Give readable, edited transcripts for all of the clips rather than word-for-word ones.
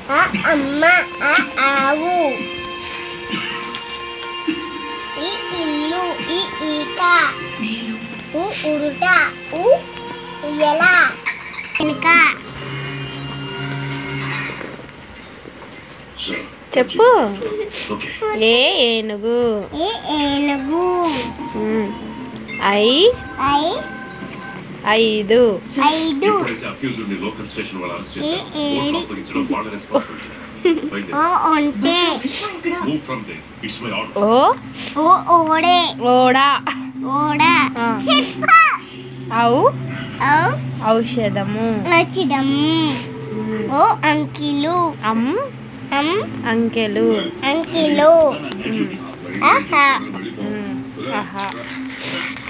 అమ్మ ఆవు. ఈ ఇల్లు ఈ ఈక. ఉడుట ఉయ్యల. వెనుక. చెప్పు. ఏనుగు. ఏనుగు. ఐదు. ఒంటె. ఓడే. ఓడా. ఔషధము. అంకిలు. అంకెలు.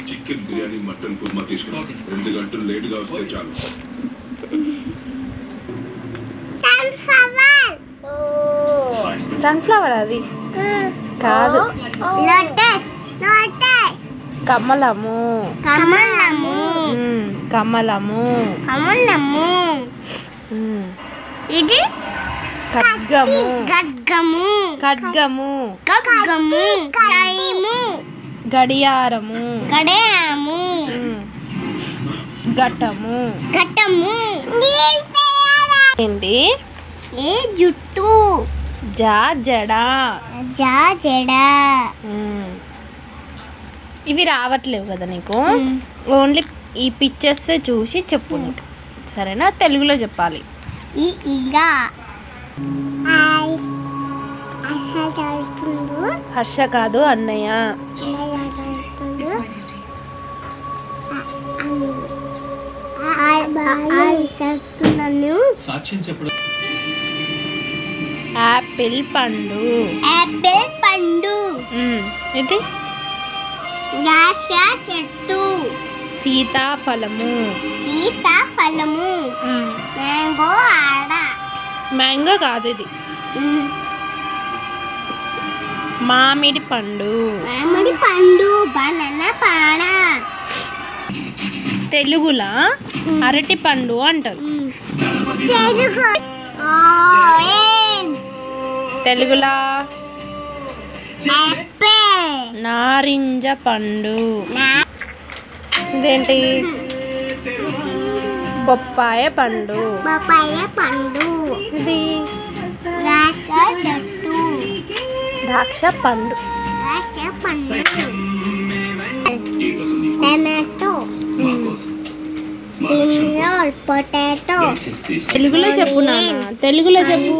చికెన్ బిర్యానీ మటన్ కుర్మా తీసుకుని 2 గంటలు లేటుగా వస్తే చాలు. సన్ఫ్లవర్ అది కాదు. కమలము. ఇది ఖడ్గము. గడియారము. ఘటము. ఏంటి? జుట్టు. జడ. ఇవి రావట్లేవు కదా నీకు. ఓన్లీ ఈ పిక్చర్స్ చూసి చెప్పు నీకు, సరేనా? తెలుగులో చెప్పాలి. హర్ష కాదు, అన్నయ్య. యాపిల్ పండు. ఇది చెట్టు. సీతాఫలము. మ్యాంగో కాదు ఇది. మామిడి పండు. బనానా పాడ. తెలుగులా అరటి పండు అంటారు. తెలుగులా నారింజ పండు. ఇదేంటి? బొప్పాయ పండు. ఇది ద్రాక్ష పండు. టమాటో. పొటాటో. తెలుగులో చెప్పు నాన్న, తెలుగులో చెప్పు.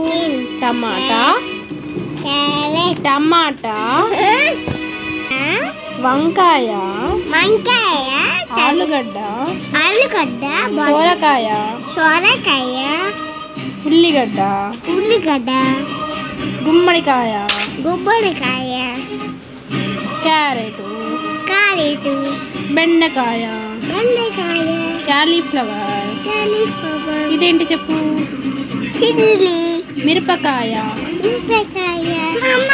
టమాటా. వంకాయ. ఆలుగడ్డ. సోరకాయ. ఉల్లిగడ్డ. గుమ్మడికాయ. క్యారెట్. బెండకాయ. క్యాలీఫ్లవర్. ఇదేంటి చెప్పు. చిల్లీ. మిరపకాయ.